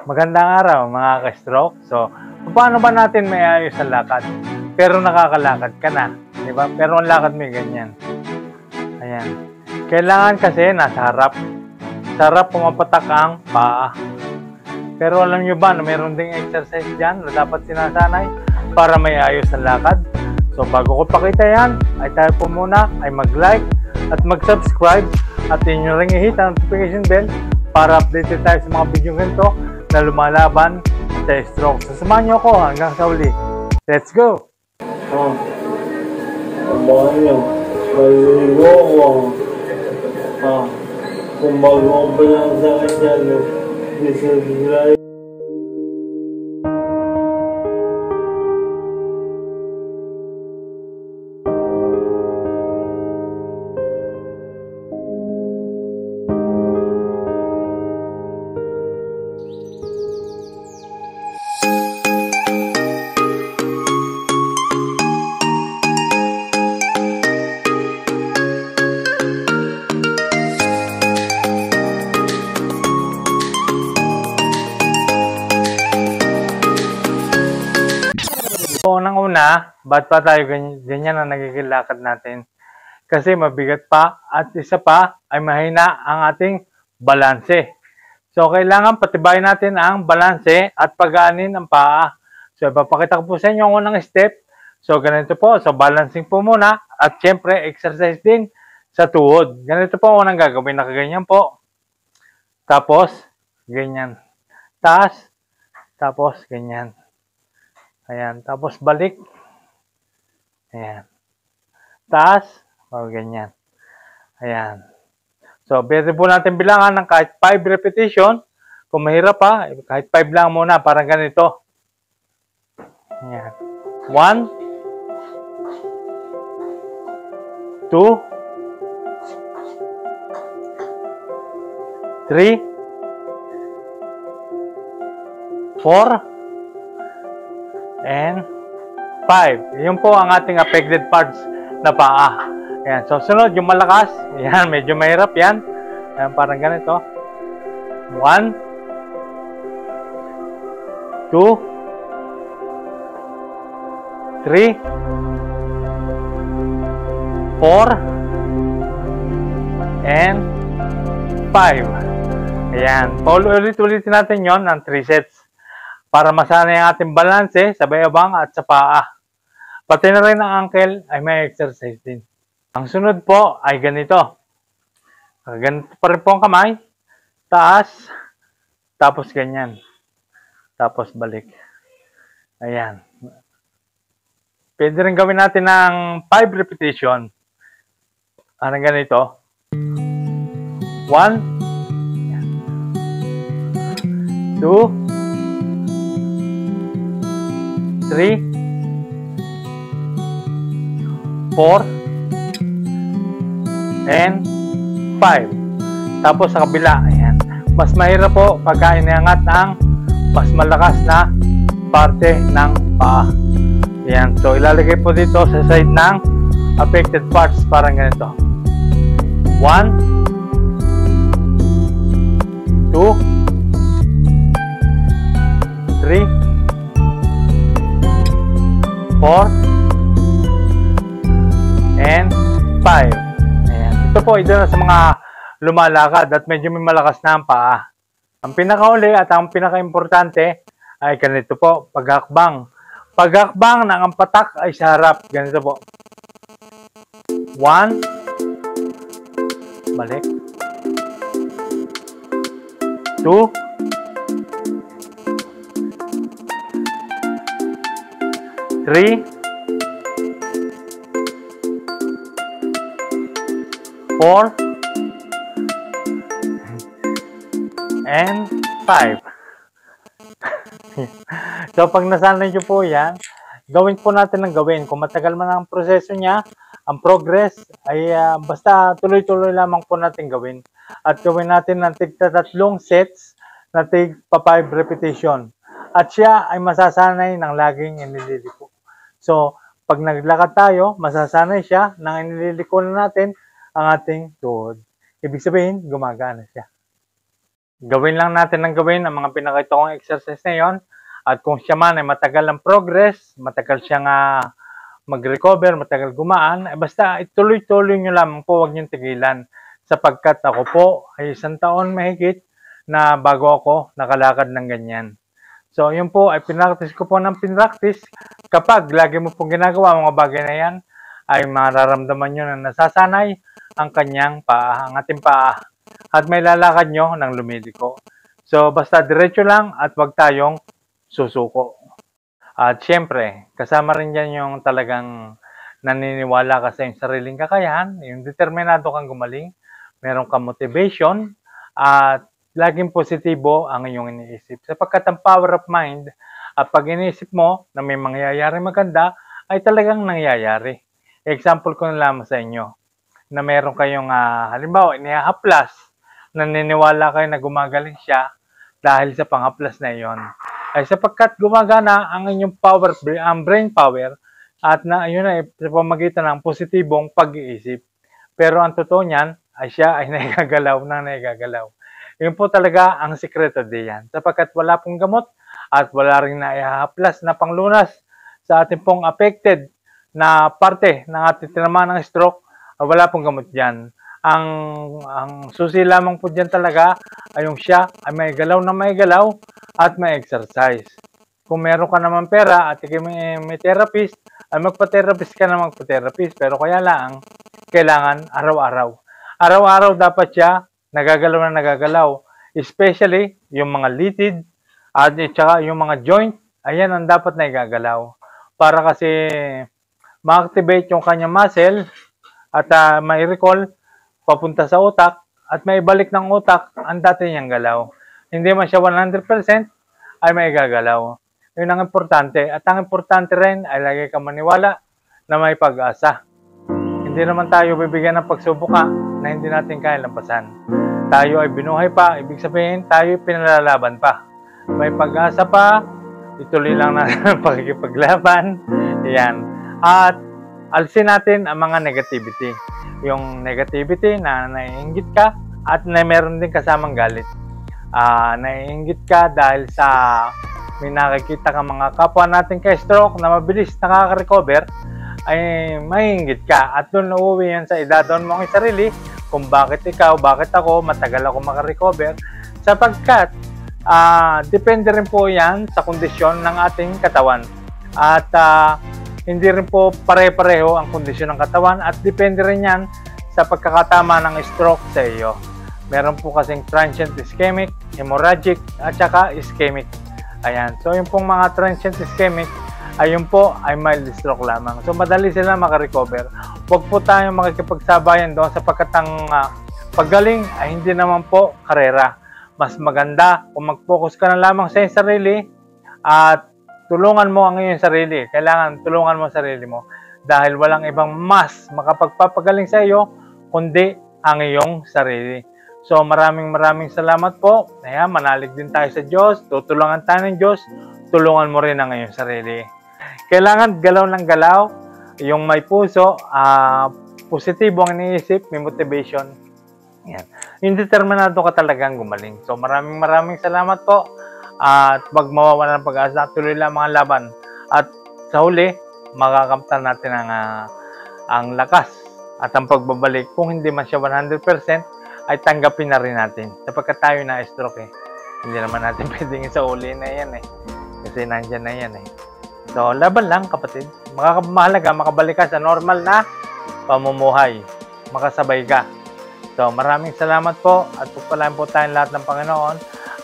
Magandang araw mga ka-stroke. So, paano ba natin may ayos ang lakad? Pero nakakalakad ka na, di ba? Pero ang lakad mo ganyan. Ayan. Kailangan kasi nasa harap. Sa harap pumapatak ang paa. Pero alam nyo ba na mayroon ding exercise dyan na dapat sinasanay para may ayos ang lakad? So, bago ko pakita yan, ay tayo po muna ay mag-like at mag-subscribe at inyo ring i-hit ang notification bell para updated tayo sa mga video ganito na lumalaban sa stroke. So, samahan nyo ako hanggang sa uli. Let's go! Abangan nyo, maliligo ako. Kung bago pa lang sa akin dyan, subscribe. Unang-una, ba't pa tayo ganyan na nagkikilakad natin? Kasi mabigat pa at isa pa ay mahina ang ating balanse. So, kailangan patibayin natin ang balanse at pagaanin ang paa. So, ipapakita ko po sa inyo ang unang step. So, ganito po. So, balancing po muna at syempre, exercise din sa tuhod. Ganito po unang gagawin. Nakaganyan po. Tapos, ganyan. Taas. Tapos, ganyan. Ayan. Tapos, balik. Ayan. Taas. O, ganyan. Ayan. So, pwede po natin bilangan ng kahit 5 repetition. Kung mahirap pa, kahit 5 lang muna. Parang ganito. Ayan. 1, 2, 3, 4, and 5. Yun po ang ating affected parts na paa. Ayan. So, sunod, yung malakas. Ayan, medyo mahirap yan. Ayan, parang ganito. 1, 2, 3, 4, and 5. Ayan. Ulit-ulitin natin yon ng 3 sets. Para masanay ang ating balanse sa bayabang at sa paa. Pati na rin ang ankle ay may exercise din. Ang sunod po ay ganito. Ganito pa rin po ang kamay. Taas. Tapos ganyan. Tapos balik. Ayan. Pwede rin gawin natin ng 5 repetition. Anong ganito? 1, 2, 3, 4, and 5. Tapos sa kabila, ayan. Mas mahirap po pagka iniangat ang mas malakas na parte ng paa. Ayan. So, ilalagay po dito sa side ng affected parts parang ganito. 1, 2, 3, 4, and 5. Ayan. Ito po, ito na sa mga lumalakad at medyo may malakas na ang paa. Ang pinakauli at ang pinaka-importante ay ganito po, paghakbang. Paghakbang ng ang patak ay sa harap. Ganito po. 1, balik. 2, 3, 4, and 5. So, pag nasanay nyo po yan, gawin po natin ng gawin. Kung matagal man ang proseso niya, ang progress, ay basta tuloy-tuloy lamang po natin gawin. At gawin natin ng tig-3 sets na tig-5 repetition. At siya ay masasanay ng laging inililiko. So, pag naglakad tayo, masasanay siya nang iniliko na natin ang ating tuhod. Ibig sabihin, gumagana siya. Gawin lang natin ang gawin ang mga pinakita kong exercise na yon. At kung siya man ay matagal ang progress, matagal siyang mag-recover, matagal gumaan, basta ituloy-tuloy nyo lamang po, huwag nyo tigilan. Sapagkat ako po ay 1 taon mahigit na bago ako nakalakad ng ganyan. So, yun po ay pinractice ko po ng pinractice. Kapag lagi mo pong ginagawa mga bagay na yan, ay mararamdaman nyo na nasasanay ang kanyang paa, ang ating paa. At may lalakad nyo ng lumiliko. So, basta diretso lang at wag tayong susuko. At syempre, kasama rin dyan yung talagang naniniwala ka sa iyong sariling kakayahan, yung determinado kang gumaling, meron kang motivation, at laging positibo ang iyong iniisip. Sapagkat ang power of mind, at pag iniisip mo na may mangyayari maganda, ay talagang nangyayari. Example ko na lamang sa inyo, na meron kayong, halimbawa, inihahaplas, naniniwala kayo na gumagaling siya dahil sa panghaplas na iyon. Ay sapagkat gumagana ang inyong power, ang brain power, at na yun ay sa pamagitan ng positibong pag-iisip. Pero ang totoo niyan ay siya ay naigagalaw. Yun po talaga ang sikreto diyan. Sapagkat wala pong gamot at wala rin na ihahaplas na panglunas sa ating pong affected na parte ng ating tinamaan ng stroke, wala pong gamot diyan. Ang susi lamang po diyan talaga ay yung siya ay may galaw na may galaw at may exercise. Kung meron ka naman pera at may therapist, ay magpa-therapist ka na magpa-therapist. Pero kaya lang, kailangan araw-araw. Araw-araw dapat siya nagagalaw. Especially yung mga litid at saka yung mga joint, ayan ang dapat na igagalaw. Para kasi ma-activate yung kanyang muscle at ma-recall papunta sa utak at may balik ng utak ang dati niyang galaw. Hindi man siya 100% ay may gagalaw. Yun ang importante. At ang importante rin ay lagi kang maniwala na may pag-asa. Hindi naman tayo bibigyan ng pagsubuka na hindi natin kaya lampasan. Tayo ay binuhay pa, ibig sabihin tayo ay pinalalaban pa. May pag-asa pa, ituloy lang natin ang pagkikipaglaban. Yan. At alisin natin ang mga negativity. Yung negativity na naiinggit ka at na meron din kasamang galit. Naiinggit ka dahil sa may nakikita ka mga kapwa natin kay stroke na mabilis nakaka-recover, ay maiinggit ka. At doon uuwi yan sa idadon mo ang sarili kung bakit ikaw, bakit ako, matagal ako makarecover. Sapagkat depende rin po yan sa kondisyon ng ating katawan. At hindi rin po pare-pareho ang kondisyon ng katawan at depende rin yan sa pagkakatama ng stroke sa iyo. Meron po kasing transient ischemic, hemorrhagic, at saka ischemic. Ayan. So, yung pong mga transient ischemic, ayun po ay mild stroke lamang. So, madali sila makarecover. Huwag po tayong makikipagsabayan doon sapagkat ang paggaling ay hindi naman po karera. Mas maganda kung mag-focus ka na lamang sa iyong sarili at tulungan mo ang iyong sarili. Kailangan tulungan mo ang sarili mo dahil walang ibang mas makapagpapagaling sa iyo kundi ang iyong sarili. So maraming salamat po. Ayan, manalig din tayo sa Diyos. Tutulungan tayo ng Diyos. Tulungan mo rin ang iyong sarili. Kailangan galaw ng galaw. Yung may puso, positibo ang iniisip, may motivation. Ayan. Yung determinado ka talagang gumaling. So maraming salamat po. At wag mawawala ng pag-asa. Tuloy lang mga laban. At sa huli, makakamtan natin ang lakas at ang pagbabalik. Kung hindi man siya 100%, ay tanggapin na rin natin. Sapagkat tayo na-stroke eh. Hindi naman natin pwedeng sa uli na yan eh. Kasi nandyan na yan eh. So, laban lang kapatid. Mahalaga, makabalik ka sa normal na pamumuhay. Makasabay ka. So, maraming salamat po. At pagpalain po tayong lahat ng Panginoon.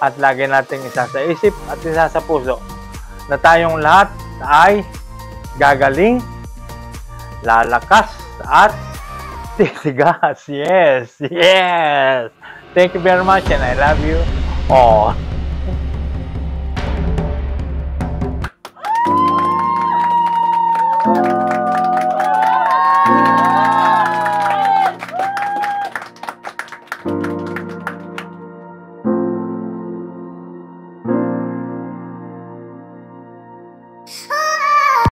At lagi nating isa sa isip at isa sa puso. Na tayong lahat ay gagaling, lalakas, at titigas. Yes. Thank you very much and I love you all.